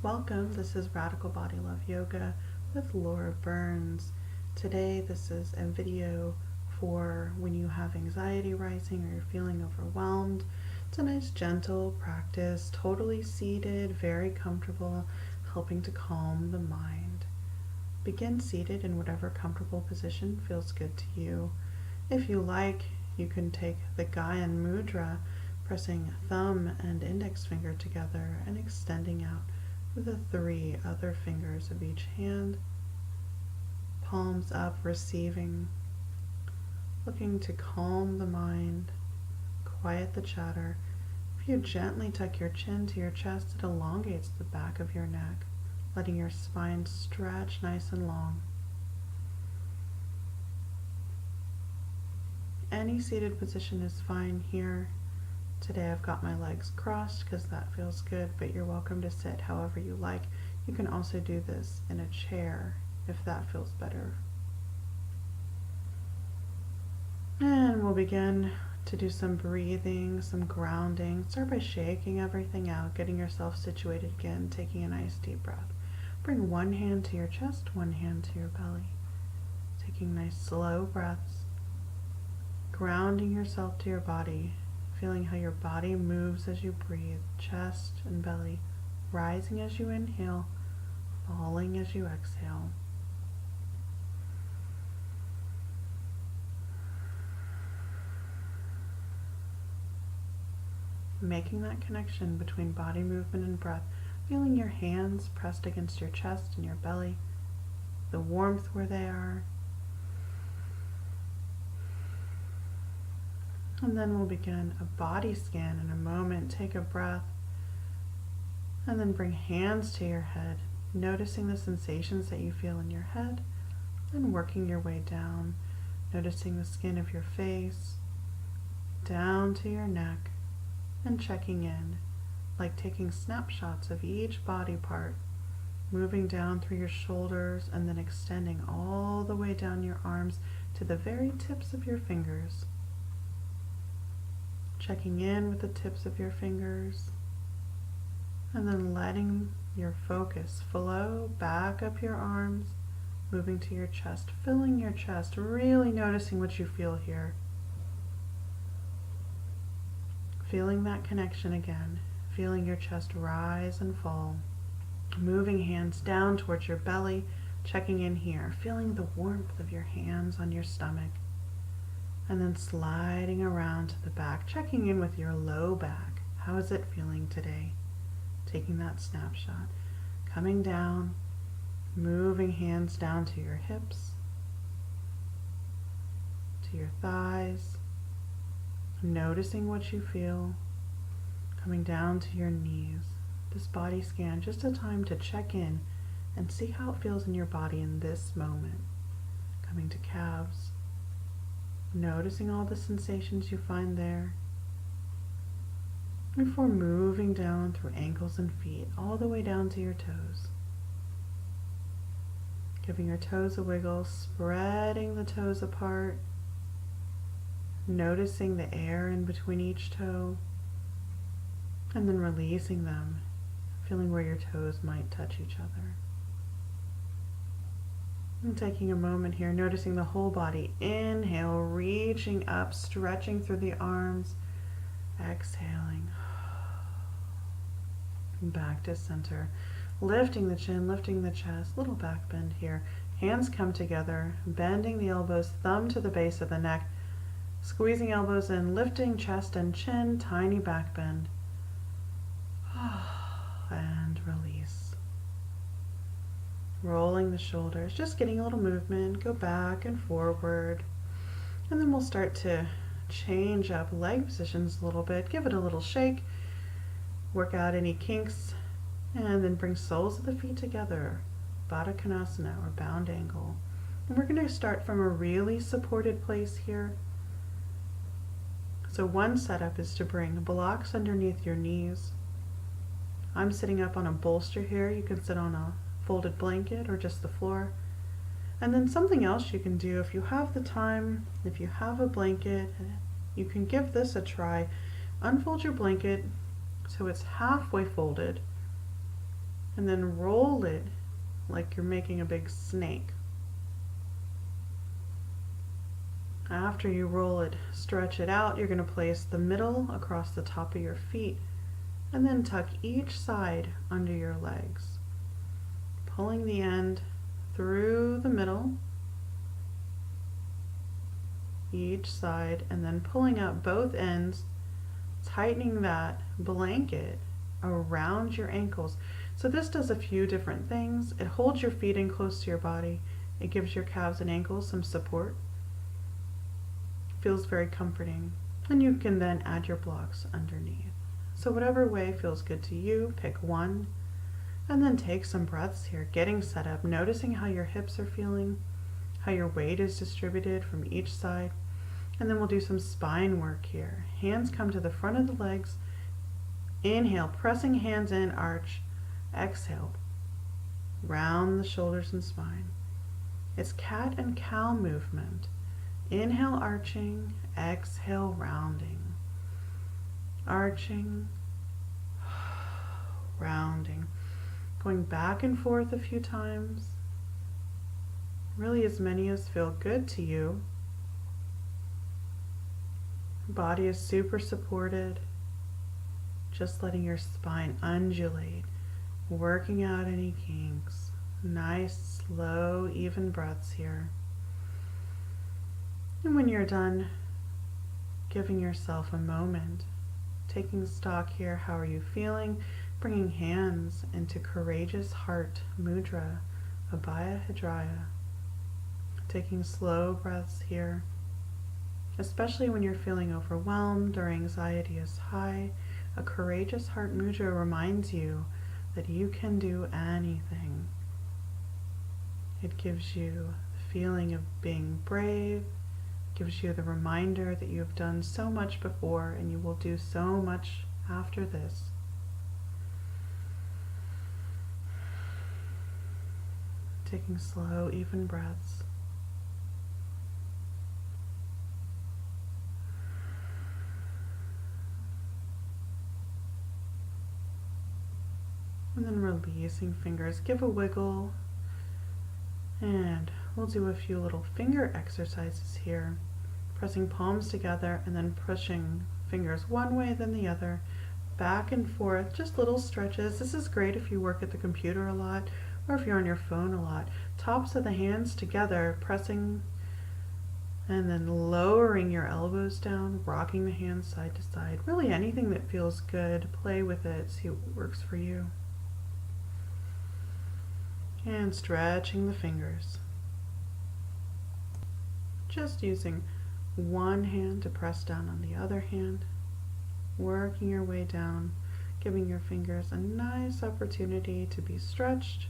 Welcome, this is Radical Body Love Yoga with Laura Burns. Today this is a video for when you have anxiety rising or you're feeling overwhelmed. It's a nice gentle practice, totally seated, very comfortable, helping to calm the mind. Begin seated in whatever comfortable position feels good to you. If you like, you can take the Gyan Mudra, pressing thumb and index finger together and extending out with the 3 other fingers of each hand, palms up, receiving, looking to calm the mind, quiet the chatter. If you gently tuck your chin to your chest, it elongates the back of your neck, letting your spine stretch nice and long. Any seated position is fine here. Today I've got my legs crossed because that feels good, but you're welcome to sit however you like. You can also do this in a chair if that feels better. And we'll begin to do some breathing, some grounding. Start by shaking everything out, getting yourself situated again, taking a nice deep breath. Bring one hand to your chest, one hand to your belly. Taking nice slow breaths, grounding yourself to your body. Feeling how your body moves as you breathe, chest and belly rising as you inhale, falling as you exhale. Making that connection between body movement and breath, feeling your hands pressed against your chest and your belly, the warmth where they are. And then we'll begin a body scan in a moment. Take a breath and then bring hands to your head, noticing the sensations that you feel in your head and working your way down, noticing the skin of your face, down to your neck and checking in, like taking snapshots of each body part, moving down through your shoulders and then extending all the way down your arms to the very tips of your fingers. Checking in with the tips of your fingers and then letting your focus flow back up your arms, moving to your chest, filling your chest, really noticing what you feel here. Feeling that connection again, feeling your chest rise and fall, moving hands down towards your belly, checking in here, feeling the warmth of your hands on your stomach. And then sliding around to the back, checking in with your low back. How is it feeling today? Taking that snapshot. Coming down, moving hands down to your hips, to your thighs. Noticing what you feel. Coming down to your knees. This body scan, just a time to check in and see how it feels in your body in this moment. Coming to calves. Noticing all the sensations you find there before moving down through ankles and feet all the way down to your toes. Giving your toes a wiggle, spreading the toes apart, noticing the air in between each toe, and then releasing them, feeling where your toes might touch each other. And taking a moment here, noticing the whole body. Inhale, reaching up, stretching through the arms. Exhaling. Back to center. Lifting the chin, lifting the chest. Little back bend here. Hands come together, bending the elbows, thumb to the base of the neck. Squeezing elbows in, lifting chest and chin, tiny back bend. And release. Rolling the shoulders, just getting a little movement, go back and forward. And then we'll start to change up leg positions a little bit, give it a little shake, work out any kinks, and then bring soles of the feet together, Baddha Konasana or bound angle. And we're going to start from a really supported place here. So one setup is to bring blocks underneath your knees. I'm sitting up on a bolster here. You can sit on a folded blanket or just the floor. And then something else you can do if you have the time, if you have a blanket, you can give this a try. Unfold your blanket so it's halfway folded and then roll it like you're making a big snake. After you roll it, stretch it out. You're going to place the middle across the top of your feet and then tuck each side under your legs, pulling the end through the middle, each side, and then pulling out both ends, tightening that blanket around your ankles. So this does a few different things. It holds your feet in close to your body. It gives your calves and ankles some support. Feels very comforting. And you can then add your blocks underneath. So whatever way feels good to you, pick one. And then take some breaths here, getting set up, noticing how your hips are feeling, how your weight is distributed from each side. And then we'll do some spine work here. Hands come to the front of the legs. Inhale, pressing hands in, arch. Exhale, round the shoulders and spine. It's cat and cow movement. Inhale, arching. Exhale, rounding. Arching, rounding. Going back and forth a few times. Really as many as feel good to you. Body is super supported. Just letting your spine undulate, working out any kinks. Nice, slow, even breaths here. And when you're done, giving yourself a moment, taking stock here, how are you feeling? Bringing hands into courageous heart mudra, Abhaya Hridaya. Taking slow breaths here, especially when you're feeling overwhelmed or anxiety is high. A courageous heart mudra reminds you that you can do anything. It gives you the feeling of being brave, gives you the reminder that you have done so much before and you will do so much after this. Taking slow, even breaths. And then releasing fingers. Give a wiggle. And we'll do a few little finger exercises here. Pressing palms together and then pushing fingers one way then the other. Back and forth. Just little stretches. This is great if you work at the computer a lot or if you're on your phone a lot. Tops of the hands together, pressing and then lowering your elbows down, rocking the hands side to side. Really anything that feels good. Play with it. See what works for you. And stretching the fingers. Just using one hand to press down on the other hand. Working your way down, giving your fingers a nice opportunity to be stretched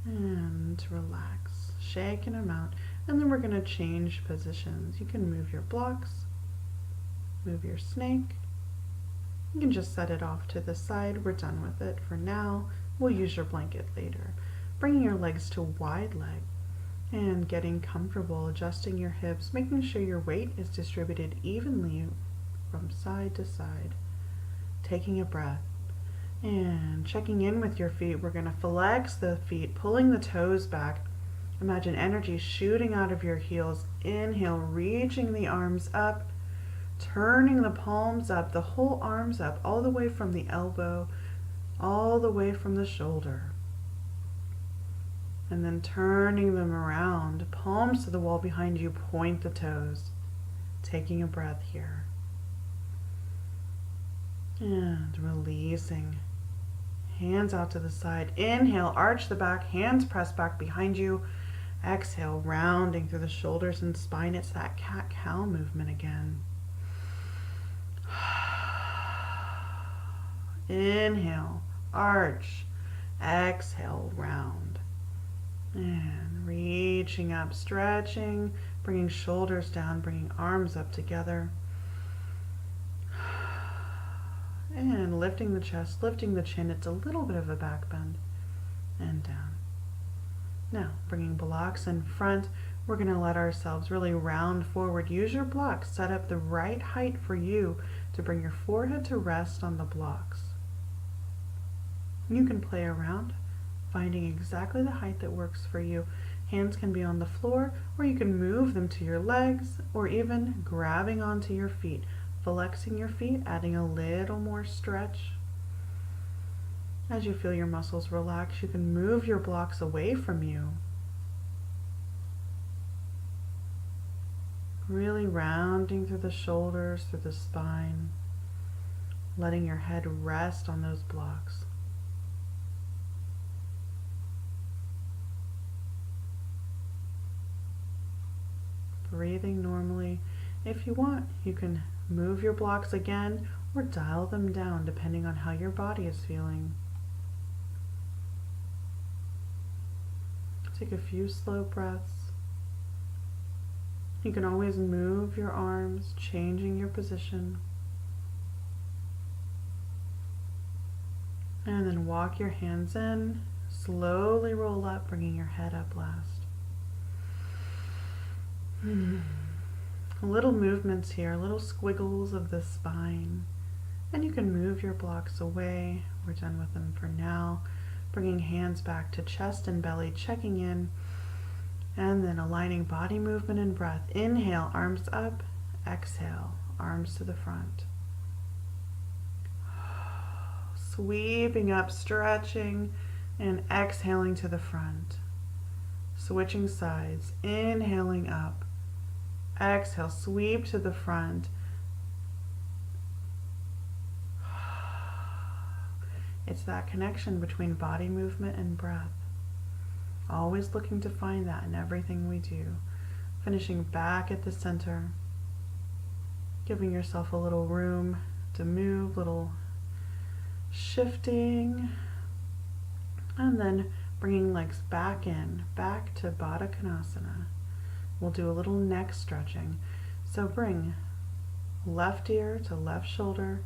and to relax. Shaking them out. And then we're going to change positions. You can move your blocks, move your snake. You can just set it off to the side. We're done with it for now. We'll use your blanket later. Bringing your legs to wide leg and getting comfortable, adjusting your hips, making sure your weight is distributed evenly from side to side. Taking a breath and checking in with your feet. We're going to flex the feet, pulling the toes back. Imagine energy shooting out of your heels. Inhale, reaching the arms up, turning the palms up, the whole arms up, all the way from the elbow, all the way from the shoulder. And then turning them around, palms to the wall behind you, point the toes. Taking a breath here. And releasing. Hands out to the side. Inhale, arch the back, hands press back behind you. Exhale, rounding through the shoulders and spine. It's that cat-cow movement again. Inhale, arch. Exhale, round. And reaching up, stretching, bringing shoulders down, bringing arms up together. And lifting the chest, lifting the chin. It's a little bit of a back bend. And down. Now, bringing blocks in front. We're going to let ourselves really round forward. Use your blocks. Set up the right height for you to bring your forehead to rest on the blocks. You can play around, finding exactly the height that works for you. Hands can be on the floor, or you can move them to your legs, or even grabbing onto your feet, flexing your feet, adding a little more stretch. As you feel your muscles relax, you can move your blocks away from you. Really rounding through the shoulders, through the spine, letting your head rest on those blocks. Breathing normally. If you want, you can move your blocks again or dial them down depending on how your body is feeling. Take a few slow breaths. You can always move your arms, changing your position. And then walk your hands in, slowly roll up, bringing your head up last. Little movements here, little squiggles of the spine. And you can move your blocks away. We're done with them for now. Bringing hands back to chest and belly, checking in. And then aligning body movement and breath. Inhale, arms up. Exhale, arms to the front. Sweeping up, stretching, and exhaling to the front. Switching sides. Inhaling up. Exhale, sweep to the front. It's that connection between body movement and breath. Always looking to find that in everything we do. Finishing back at the center. Giving yourself a little room to move, little shifting. And then bringing legs back in, back to Baddha Konasana. We'll do a little neck stretching. So bring left ear to left shoulder.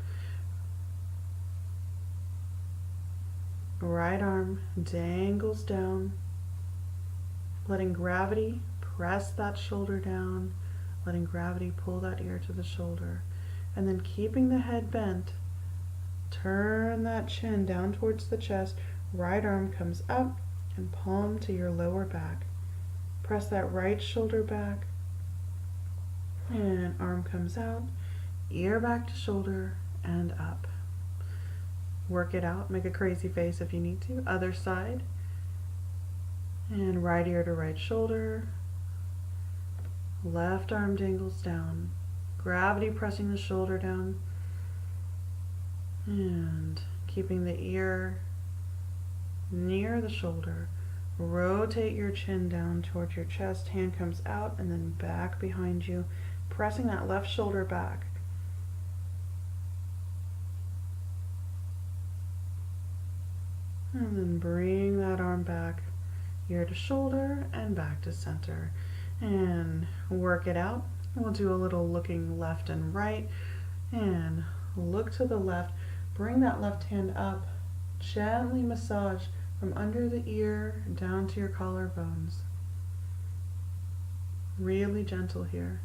Right arm dangles down. Letting gravity press that shoulder down. Letting gravity pull that ear to the shoulder. And then keeping the head bent, turn that chin down towards the chest. Right arm comes up and palm to your lower back. Press that right shoulder back. And arm comes out. Ear back to shoulder and up. Work it out. Make a crazy face if you need to. Other side. And right ear to right shoulder. Left arm dangles down. Gravity pressing the shoulder down. And keeping the ear near the shoulder. Rotate your chin down towards your chest. Hand comes out and then back behind you. Pressing that left shoulder back. And then bring that arm back. Ear to shoulder and back to center. And work it out. We'll do a little looking left and right. And look to the left. Bring that left hand up. Gently massage from under the ear down to your collarbones. Really gentle here.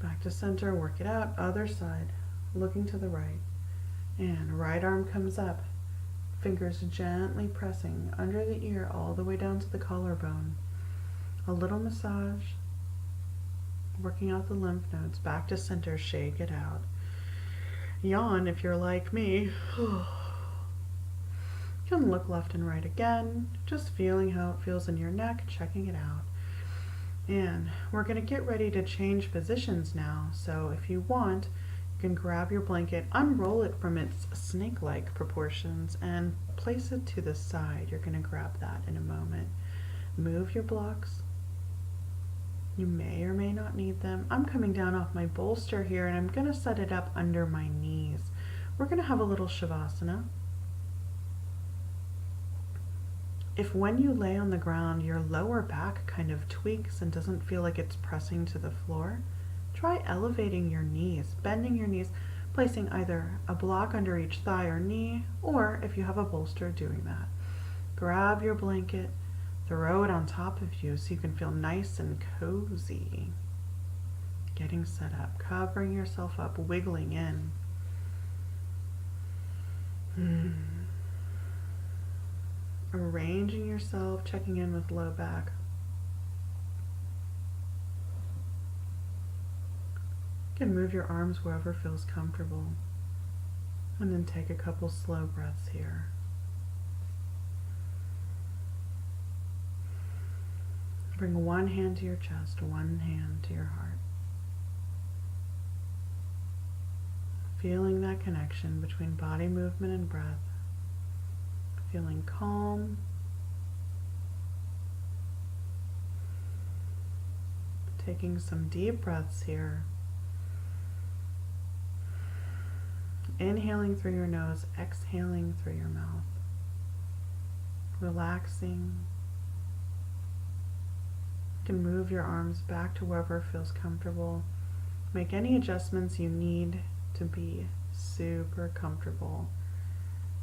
Back to center. Work it out. Other side. Looking to the right. And right arm comes up. Fingers gently pressing under the ear all the way down to the collarbone. A little massage. Working out the lymph nodes. Back to center. Shake it out. Yawn if you're like me. You can look left and right again. Just feeling how it feels in your neck. Checking it out. And we're going to get ready to change positions now. So if you want, you can grab your blanket, unroll it from its snake-like proportions, and place it to the side. You're going to grab that in a moment. Move your blocks. You may or may not need them. I'm coming down off my bolster here, and I'm going to set it up under my knees. We're going to have a little shavasana. If when you lay on the ground, your lower back kind of tweaks and doesn't feel like it's pressing to the floor, try elevating your knees, bending your knees, placing either a block under each thigh or knee, or if you have a bolster, doing that. Grab your blanket, throw it on top of you so you can feel nice and cozy. Getting set up, covering yourself up, wiggling in. Arranging yourself, checking in with low back. You can move your arms wherever feels comfortable. And then take a couple slow breaths here. Bring one hand to your chest, one hand to your heart. Feeling that connection between body movement and breath. Feeling calm. Taking some deep breaths here. Inhaling through your nose, exhaling through your mouth. Relaxing. You can move your arms back to wherever feels comfortable. Make any adjustments you need to be super comfortable.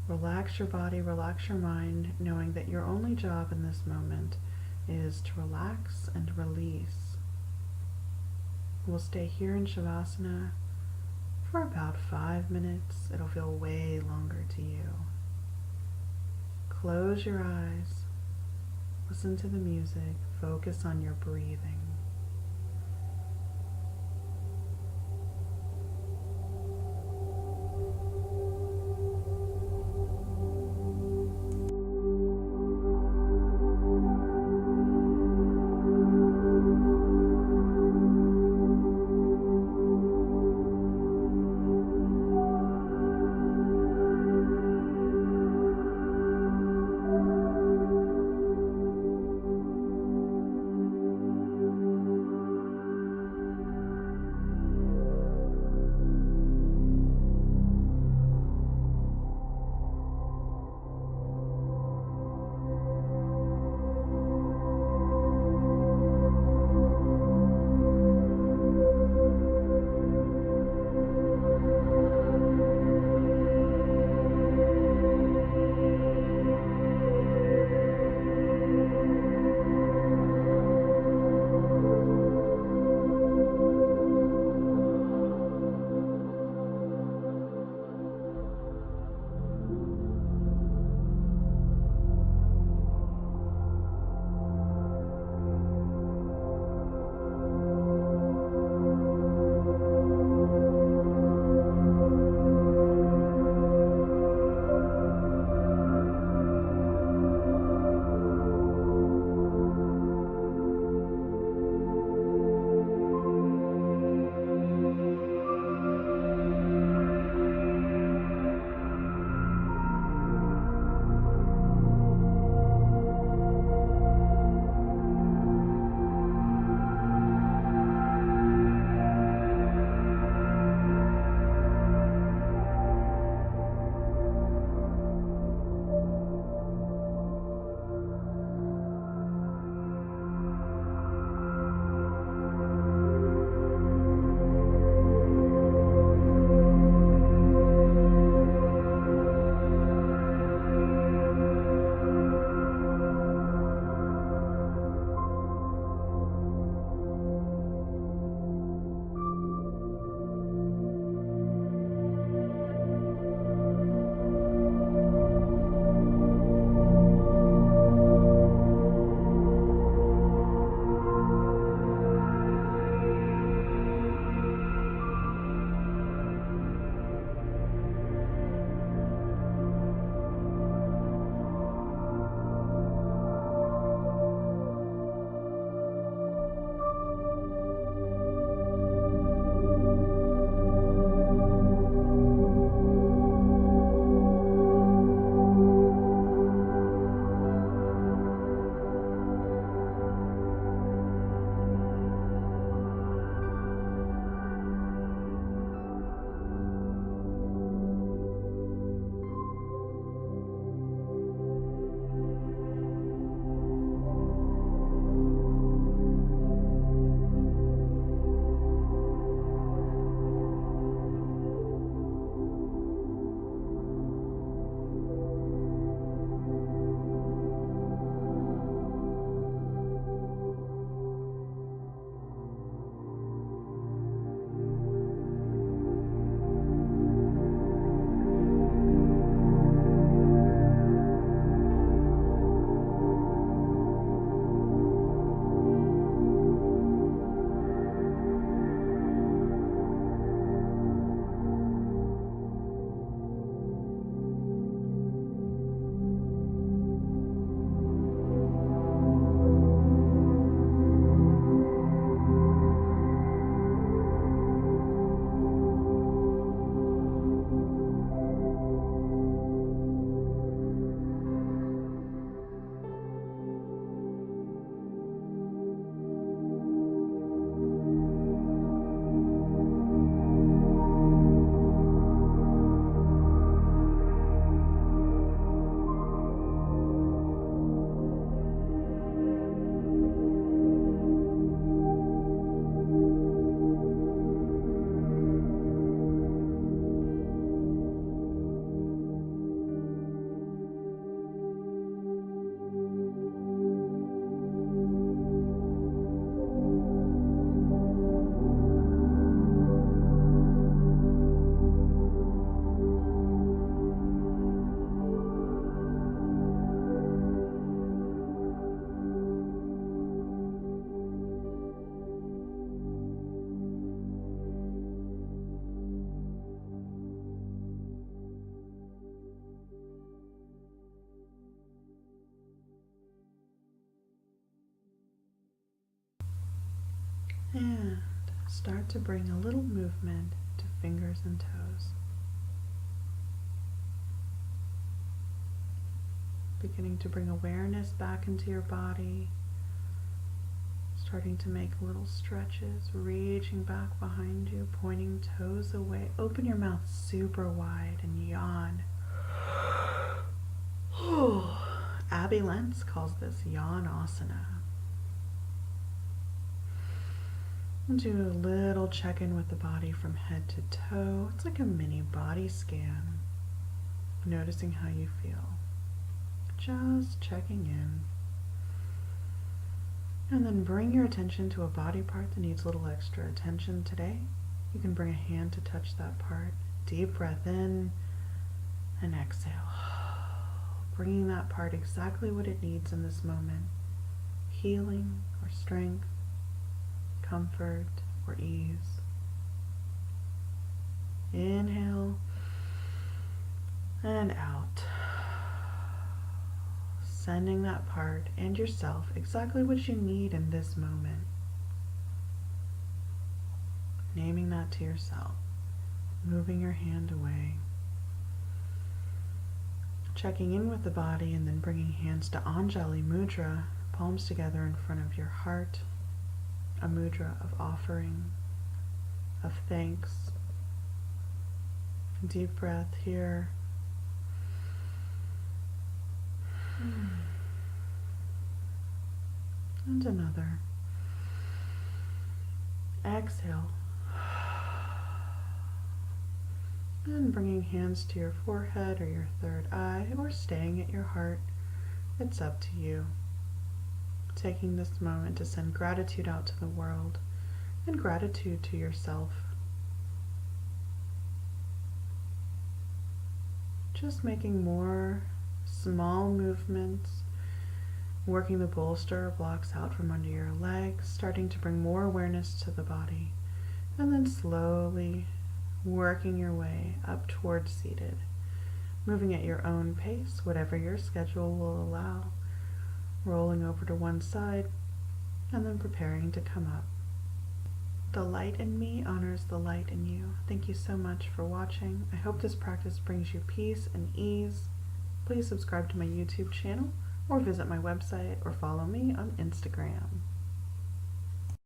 Relax your body, relax your mind, knowing that your only job in this moment is to relax and release. We'll stay here in shavasana for about 5 minutes. It'll feel way longer to you. Close your eyes, listen to the music, focus on your breathing. And start to bring a little movement to fingers and toes. Beginning to bring awareness back into your body. Starting to make little stretches, reaching back behind you, pointing toes away. Open your mouth super wide and yawn. Abby Lentz calls this yawn asana. We'll do a little check-in with the body from head to toe. It's like a mini body scan. Noticing how you feel. Just checking in. And then bring your attention to a body part that needs a little extra attention today. You can bring a hand to touch that part. Deep breath in and exhale. Bringing that part exactly what it needs in this moment. Healing or strength, comfort or ease. Inhale and out. Sending that part and yourself exactly what you need in this moment. Naming that to yourself. Moving your hand away. Checking in with the body and then bringing hands to Anjali Mudra, palms together in front of your heart. A mudra of offering, of thanks. Deep breath here. And another. Exhale. And bringing hands to your forehead or your third eye, or staying at your heart. It's up to you. Taking this moment to send gratitude out to the world and gratitude to yourself. Just making more small movements, working the bolster blocks out from under your legs, starting to bring more awareness to the body, and then slowly working your way up towards seated, moving at your own pace, whatever your schedule will allow, rolling over to one side, and then preparing to come up. The light in me honors the light in you. Thank you so much for watching. I hope this practice brings you peace and ease. Please subscribe to my YouTube channel, or visit my website, or follow me on Instagram.